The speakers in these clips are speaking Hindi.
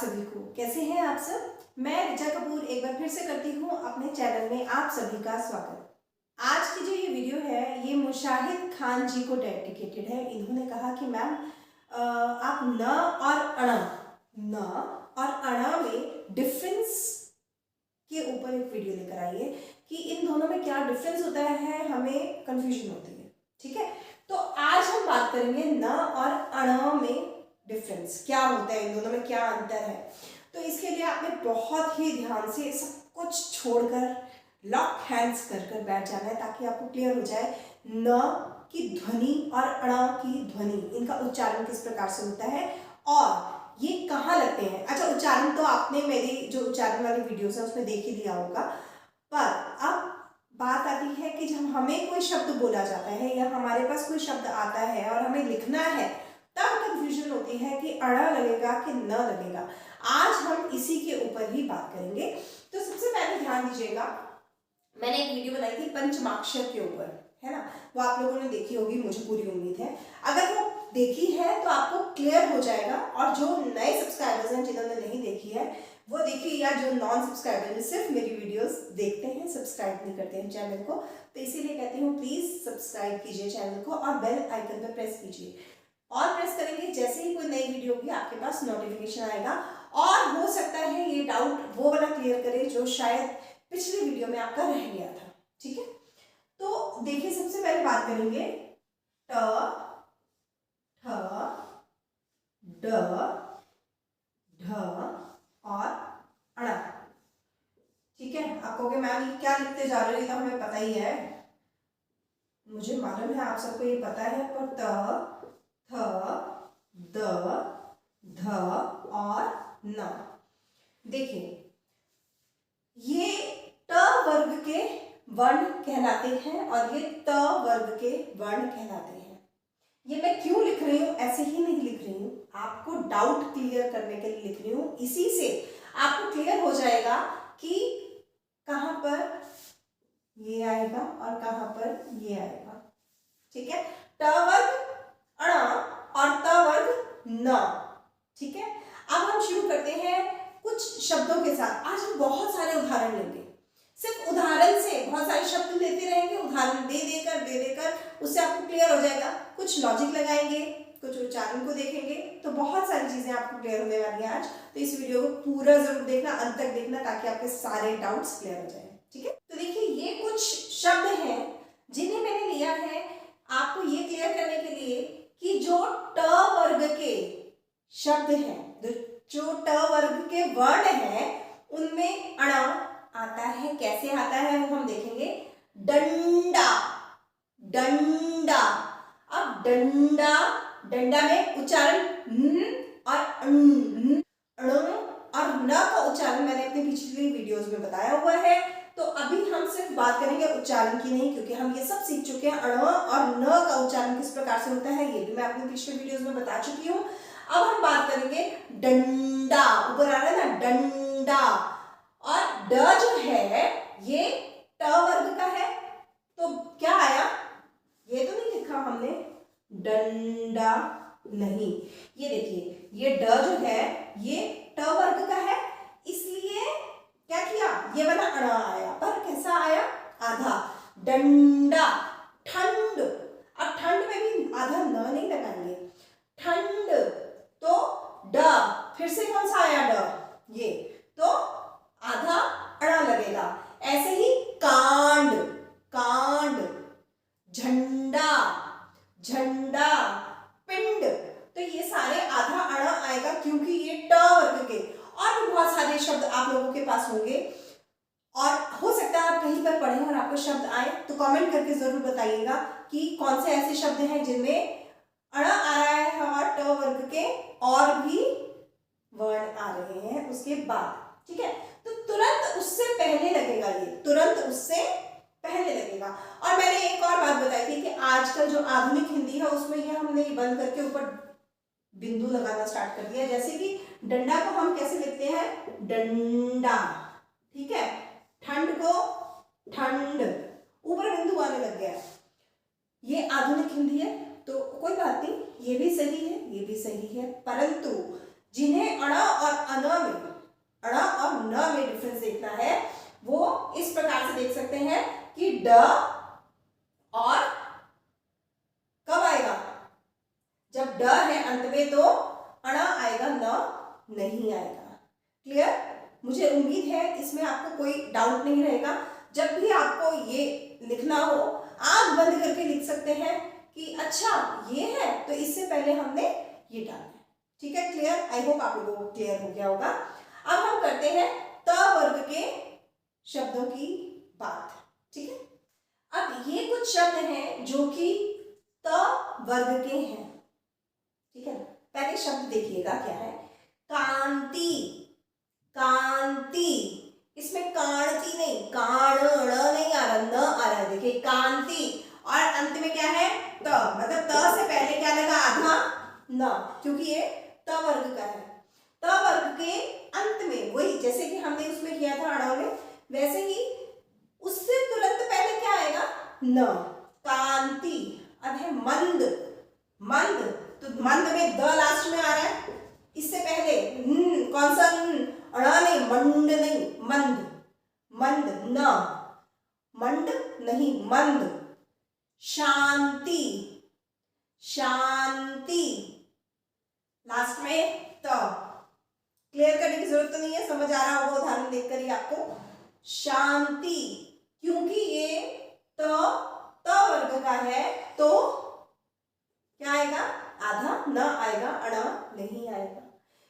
सभी को। कैसे हैं आप सब? मैं ऋचा कपूर एक बार फिर से करती हूँ अपने चैनल में आप सभी का स्वागत। आज की जो ये वीडियो है ये मुशाहिद खान जी को डेडिकेटेड है। इन्होंने कहा कि मैम आप न और अणा में डिफरेंस के ऊपर एक वीडियो लेकर आइए कि इन दोनों में क्या डिफरेंस होता है, हमें कंफ्यूजन होती है। ठीक है, तो आज हम बात करेंगे न और अणा में डिफरेंस क्या होता है, इन दोनों में क्या अंतर है। तो इसके लिए आपने बहुत ही ध्यान से सब कुछ छोड़कर लॉक हैंड्स कर कर बैठ जाना है ताकि आपको क्लियर हो जाए न की ध्वनि और अणा की ध्वनि, इनका उच्चारण किस प्रकार से होता है और ये कहाँ लगते हैं। अच्छा, उच्चारण तो आपने मेरी जो उच्चारण वाली वीडियोस है उसमें देख ही लिया होगा, पर अब बात आती है कि जब हमें कोई शब्द बोला जाता है या हमारे पास कोई शब्द आता है और हमें लिखना है तब कंफ्यूजन होती है कि अड़ा लगेगा कि न लगेगा। आज हम इसी के ऊपर ही बात करेंगे। तो सबसे पहले ध्यान दीजिएगा, मैंने एक वीडियो बनाई थी पंचमाक्षर के ऊपर, है ना, वो आप लोगों ने देखी होगी, मुझे पूरी उम्मीद है। अगर वो देखी है तो आपको क्लियर हो जाएगा, और जो नए सब्सक्राइबर्स हैं जिन्होंने नहीं देखी है वो देखिए, या जो नॉन सब्सक्राइबर सिर्फ मेरी वीडियोस देखते हैं, सब्सक्राइब नहीं करते हैं चैनल को, तो इसीलिए कहती हूँ प्लीज सब्सक्राइब कीजिए चैनल को और बेल आइकन पर प्रेस कीजिए। और प्रेस करेंगे जैसे ही कोई नई वीडियो होगी आपके पास नोटिफिकेशन आएगा। और हो सकता है ये डाउट वो वाला क्लियर करे जो शायद पिछली वीडियो में आपका रह गया था। ठीक है, तो देखिए सबसे पहले बात करेंगे ट, ठ, ड, ढ और अड़ा। ठीक है, आप कहोगे मैम ये क्या लिखते जा रहे हो, ये तो हमें पता ही है, मुझे मालूम है आप सबको ये पता है, पर त, थ, द, ध और न। देखिए ये ट वर्ग के वर्ण कहलाते हैं और ये त वर्ग के वर्ण कहलाते हैं। ये मैं क्यों लिख रही हूँ, ऐसे ही नहीं लिख रही हूँ, आपको डाउट क्लियर करने के लिए लिख रही हूँ। इसी से आपको क्लियर हो जाएगा कि कहाँ पर ये आएगा और कहाँ पर ये आएगा। ठीक है, ट वर्ग अणा और त वर्ग न। ठीक है, अब हम शुरू करते हैं कुछ शब्दों के साथ। आज हम बहुत सारे उदाहरण लेंगे, सिर्फ उदाहरण से बहुत सारे शब्द लेते रहेंगे, उदाहरण दे देकर उससे आपको क्लियर हो जाएगा। कुछ लॉजिक लगाएंगे, कुछ उच्चारण को देखेंगे, तो बहुत सारी चीजें आपको क्लियर होने वाली हैं आज। तो इस वीडियो को पूरा जरूर देखना, अंत तक देखना, ताकि आपके सारे डाउट्स क्लियर हो जाए। ठीक है, तो देखिए ये कुछ शब्द हैं जिन्हें मैंने लिया है आपको ये क्लियर करने के लिए कि जो ट वर्ग के शब्द हैं, जो ट वर्ग के वर्ण हैं, उनमें अणा आता है। कैसे आता है वो हम देखेंगे। डंडा, डंडा। अब डंडा, डंडा में उच्चारण न और अण और न का उच्चारण मैंने अपनी पिछली वीडियोस में बताया हुआ है। तो अभी हम सिर्फ बात करेंगे उच्चारण की नहीं, क्योंकि हम ये सब सीख चुके हैं। अण और न का उच्चारण किस प्रकार से होता है ये भी मैं अपनी पिछले वीडियोस में बता चुकी हूँ। अब हम बात करेंगे डंडा, ऊपर आ रहा है ना डंडा, और ड जो है ये ट वर्ग का है, तो क्या आया, ये तो नहीं लिखा हमने डंडा, नहीं, ये देखिए ये ड जो है ये ट वर्ग का है, इसलिए क्या किया, ये वाला अणा आया, पर कैसा आया, आधा। डंडा। ठंड, अब ठंड में भी आधा न नहीं लगाएंगे, ठंड, तो ड, फिर से कौन सा आया ड, ये, तो आधा अड़ा लगेगा। ऐसे ही कांड, कांड, झंडा, झंडा, पिंड, तो ये सारे आधा अड़ा आएगा क्योंकि ये ट वर्ग के। और भी बहुत सारे शब्द आप लोगों के पास होंगे और हो सकता है आप कहीं पर पढ़ें और आपको शब्द आए, तो कमेंट करके जरूर बताइएगा कि कौन से ऐसे शब्द हैं जिनमें अड़ा आ रहा है और ट वर्ग के और भी वर्ण आ रहे हैं उसके बाद। ठीक है, तो तुरंत उससे पहले लगेगा, ये तुरंत उससे पहले लगेगा। और मैंने एक और बात बताई थी कि आजकल जो आधुनिक हिंदी है उसमें ये हमने बंद करके ऊपर बिंदु लगाना स्टार्ट कर दिया। जैसे कि डंडा को हम कैसे लिखते हैं, डंडा। ठीक है, ठंड को ठंड, ऊपर बिंदु आने लग गया। ये आधुनिक हिंदी है तो कोई बात नहीं, ये भी सही है, ये भी सही है, परंतु जिन्हें अण और अन में, अण और न में डिफरेंस देखना है, वो इस प्रकार से देख सकते हैं कि ड और कब आएगा, जब ड है अंत में तो अण आएगा, न नहीं आएगा। क्लियर? मुझे उम्मीद है इसमें आपको कोई डाउट नहीं रहेगा। जब भी आपको ये लिखना हो, आंख बंद करके लिख सकते हैं कि अच्छा ये है तो इससे पहले हमने ये डालना है। ठीक है? क्लियर? आई होप आप लोगों को क्लियर हो गया होगा। अब हम करते हैं त वर्ग के शब्दों की बात। ठीक है? अब ये कुछ शब्द हैं जो कि त वर्ग के हैं। ठीक है? पहले शब्द देखिएगा क्या है। कांति, कांति, इसमें कांति नहीं, काण नहीं आ रहा, न आ रहा है। देखिए कांति, और अंत में क्या है, त, मतलब त से पहले क्या लगा, आधा न, क्योंकि ये त वर्ग का है। त वर्ग के अंत में वही जैसे कि हमने उसमें किया था अणों में, वैसे ही उससे तुरंत पहले क्या आएगा, न। कांति। अब है मंद, मंद, तो मंद में द लास्ट में आ रहा है, इससे पहले कौन सा, अण नहीं, मंड नहीं, मंद, मंद, न, मंड नहीं, मंद। शांति, शांति, लास्ट में त। क्लियर करने की जरूरत तो नहीं है, समझ आ रहा होगा उदाहरण देखकर ही आपको। शांति, क्योंकि ये त वर्ग का है तो क्या आएगा, आधा न आएगा, अण नहीं आएगा।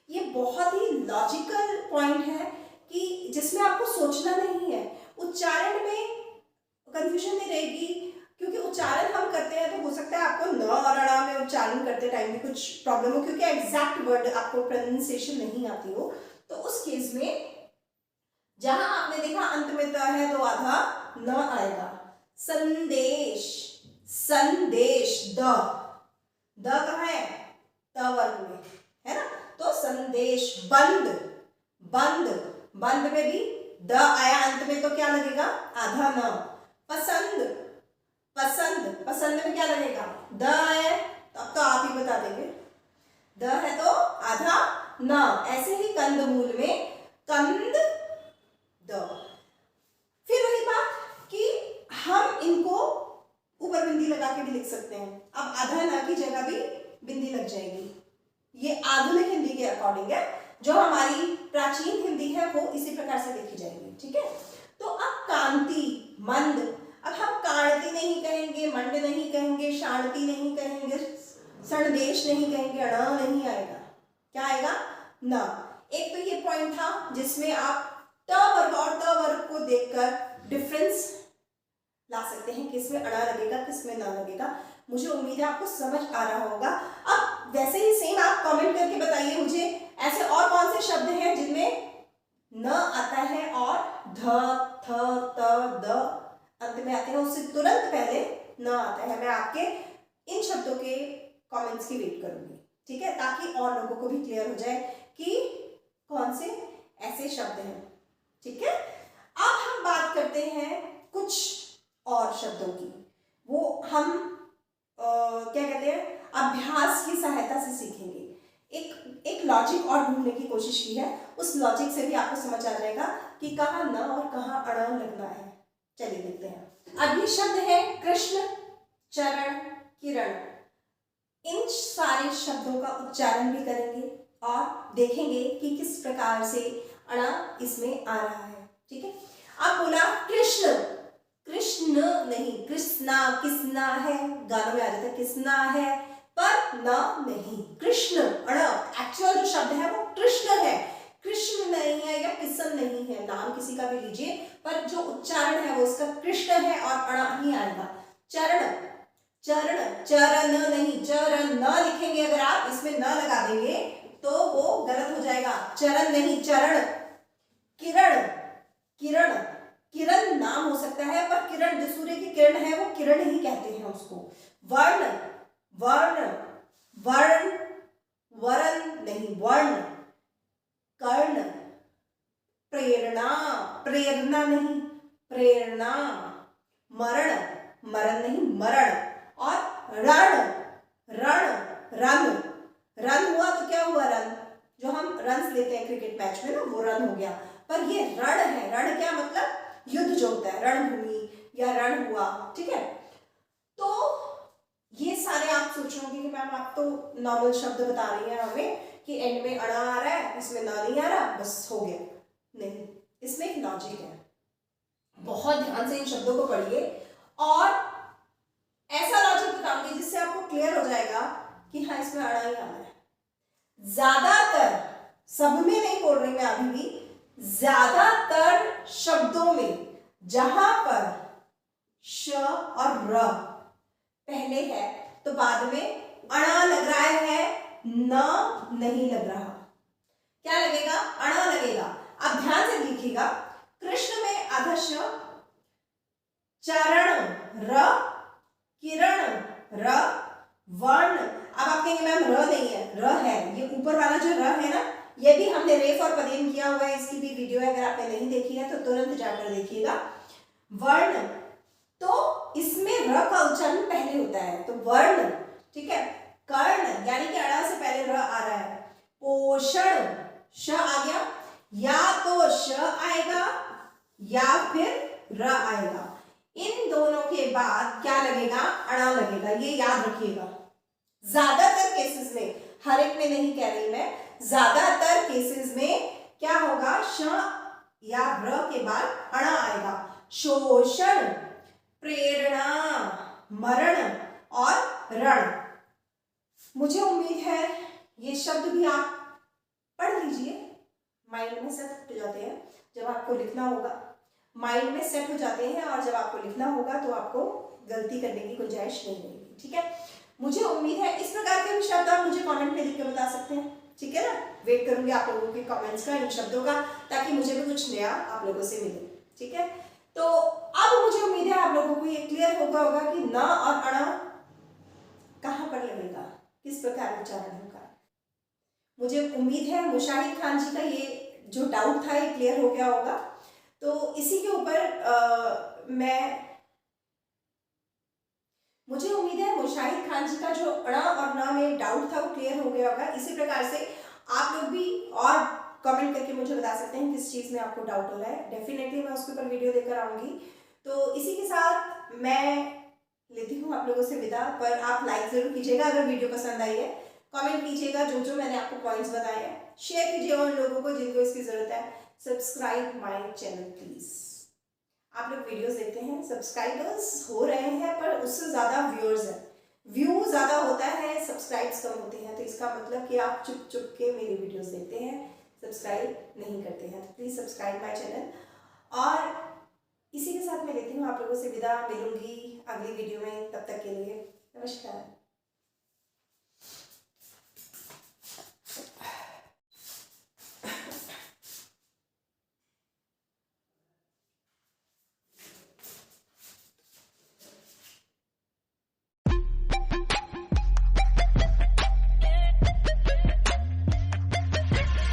ये बहुत ही लॉजिकल पॉइंट है कि जिसमें आपको सोचना नहीं है, उच्चारण में कंफ्यूजन नहीं रहेगी, क्योंकि उच्चारण हम करते हैं तो हो सकता है आपको न और अण में उच्चारण करते टाइम भी कुछ प्रॉब्लम हो, क्योंकि एग्जैक्ट वर्ड आपको प्रोनाउंसिएशन नहीं आती हो। तो उस केस में जहां आपने देखा अंत में त है तो आधा न आएगा। संदेश, संदेश, द कहाँ है, त वर्ग में है ना, तो संदेश। बंद, बंद, बंद में भी द आया अंत में तो क्या लगेगा, आधा न। पसंद, पसंद, पसंद में क्या लगेगा, द है, अब तो आप ही बता देंगे, द है तो आधा न। ऐसे ही कंदमूल में कंद, द। फिर वही बात कि हम इनको ऊपर बिंदी लगा के भी लिख सकते हैं। अब आधा न की जगह भी बिंदी लग जाएगी। ये आधुनिक हिंदी के अकॉर्डिंग है, जो हमारी प्राचीन हिंदी है वो इसी प्रकार से लिखी जाएगी। ठीक है? तो अब कांति, मंद, अब हम कांति नहीं कहेंगे, मंड नहीं कहेंगे, शांति नहीं कहेंगे, संदेश नहीं कहेंगे, अण नहीं आएगा, क्या आएगा, न। एक तो ये पॉइंट था जिसमें आप ट वर्ग और त वर्ग को देखकर डिफरेंस ला सकते हैं, किसमें अड़ा लगेगा किसमें ना लगेगा। मुझे उम्मीद है आपको समझ आ रहा होगा। अब वैसे ही सेम आप कमेंट करके बताइए मुझे, ऐसे और कौन से शब्द हैं जिनमें न आता है और ध, थ, त, द अंत में आते हैं, उससे तुरंत पहले न आता है। मैं आपके इन शब्दों के कमेंट्स की वेट करूंगी। ठीक है? ताकि और लोगों को भी क्लियर हो जाए कि कौन से ऐसे शब्द हैं। ठीक है? अब हम बात करते हैं कुछ और शब्दों की, वो हम क्या कहते हैं, अभ्यास की सहायता से सीखेंगे। एक लॉजिक और ढूंढने की कोशिश की है, उस लॉजिक से भी आपको समझ आ जाएगा कि कहाँ न और कहाँ अण लगना है। चलिए देखते हैं। अब ये शब्द है कृष्ण, चरण, किरण। इन सारे शब्दों का उच्चारण भी करेंगे और देखेंगे कि किस प्रकार से अण इसमें आ रहा है। ठीक है? अब बोला कृष्ण, कृष्ण नहीं, कृष्णा, किसना है, गानों में आ जाता है किसना है, पर न नहीं, कृष्ण अण। एक्चुअल जो शब्द है वो कृष्ण है, कृष्ण नहीं है या किसन नहीं है, नाम किसी का भी लीजिए, पर जो उच्चारण है वो उसका कृष्ण है और अण ही आएगा। चरण, चरण, चरण नहीं, चरण न लिखेंगे अगर आप, इसमें न लगा देंगे तो वो गलत हो जाएगा, चरण नहीं, चरण। किरण, किरण, किरण नाम हो सकता है, पर किरण जो सूर्य की किरण है वो किरण ही कहते हैं उसको। वर्ण, वर्ण, वर्ण, वर्ण नहीं, वर्ण। कर्ण, प्रेरणा, प्रेरणा नहीं, प्रेरणा। मरण, मरण नहीं, मरण। और रण, रण, रन, रन हुआ तो क्या हुआ, रन, जो हम रन लेते हैं क्रिकेट मैच में ना, वो रन हो गया। पर ये रण है। रण क्या मतलब? युद्ध जो होता है, रणभूमि या रण हुआ, ठीक है। तो ये सारे आप सोच रहे होंगे कि मैम आप तो नॉर्मल शब्द बता रही हैं हमें कि एंड में अड़ा आ रहा है, इसमें ना नहीं आ रहा, बस हो गया। नहीं, इसमें एक लॉजिक है। बहुत ध्यान से इन शब्दों को पढ़िए और ऐसा लॉजिक बताऊंगी जिससे आपको क्लियर हो जाएगा कि हाँ, इसमें अड़ा ही आना है। ज्यादातर, सब में नहीं बोल रही मैं अभी भी, ज्यादातर शब्दों में जहां पर श और र पहले है तो बाद में अणा लग रहा है, न नहीं लग रहा। क्या लगेगा? अणा लगेगा। अब ध्यान से लिखिएगा, कृष्ण में आधा श, चरण र, किरण र, वर्ण। अब आप कहेंगे मैम र नहीं है, र है। ये ऊपर वाला जो र है ना, ये भी हमने रेफ और पदेन किया हुआ है, इसकी भी वीडियो है, अगर आपने नहीं देखी है तो तुरंत जाकर देखिएगा। वर्ण, तो इसमें र का उच्चारण पहले होता है, तो वर्ण, ठीक है। कर्ण यानी कि अड़ा से पहले र आ रहा है। पोषण, श आ गया, या तो श आएगा या फिर र आएगा। इन दोनों के बाद क्या लगेगा? अड़ा लगेगा। ये याद रखिएगा। ज्यादातर केसेस में, हर एक में नहीं कह रही मैं, ज्यादातर केसेस में क्या होगा? श या र के बाद अड़ा आएगा। शोषण, प्रेरणा, मरण और रण। मुझे उम्मीद है ये शब्द भी आप पढ़ लीजिए, माइंड में सेट हो जाते हैं। जब आपको लिखना होगा, माइंड में सेट हो जाते हैं, और जब आपको लिखना होगा तो आपको गलती करने की गुंजाइश नहीं रहेगी, ठीक है। मुझे उम्मीद है इस प्रकार के भी शब्द आप मुझे कमेंट में लिख के बता सकते हैं, ठीक है ना। वेट करूंगी आप लोगों के कमेंट्स का, इन शब्दों का, ताकि मुझे भी कुछ नया आप लोगों से मिले, ठीक है। तो अब मुझे उम्मीद है आप लोगों को ये क्लियर होगा कि न और अणा कहां पर लगेगा, किस प्रकार उच्चारण होगा। मुझे उम्मीद है मुशाहिद खान जी का ये जो डाउट था ये क्लियर हो गया होगा। तो इसी के ऊपर मुझे उम्मीद है मुशाहिद खान जी का जो अड़ा और ना में डाउट था वो क्लियर हो गया होगा। इसी प्रकार से आप लोग भी और कमेंट करके मुझे बता सकते हैं किस चीज़ में आपको डाउट हो रहा है। डेफिनेटली मैं उसके ऊपर वीडियो देकर आऊँगी। तो इसी के साथ मैं लेती हूँ आप लोगों से विदा, पर आप लाइक ज़रूर कीजिएगा अगर वीडियो पसंद आई है। कमेंट कीजिएगा जो जो मैंने आपको पॉइंट्स बताए हैं, शेयर कीजिएगा उन लोगों को जिनको इसकी ज़रूरत है। Subscribe my channel please. आप लोग वीडियोस देखते हैं, सब्सक्राइबर्स हो रहे हैं पर उससे ज़्यादा व्यूअर्स हैं। व्यू ज़्यादा होता है, सब्सक्राइब्स कम होते हैं, तो इसका मतलब कि आप चुप चुप के मेरी वीडियोस देखते हैं, सब्सक्राइब नहीं करते हैं। तो प्लीज़ सब्सक्राइब माय चैनल। और इसी के साथ मैं लेती हूँ आप लोगों से विदा। मिलूंगी अगली वीडियो में, तब तक के लिए नमस्कार।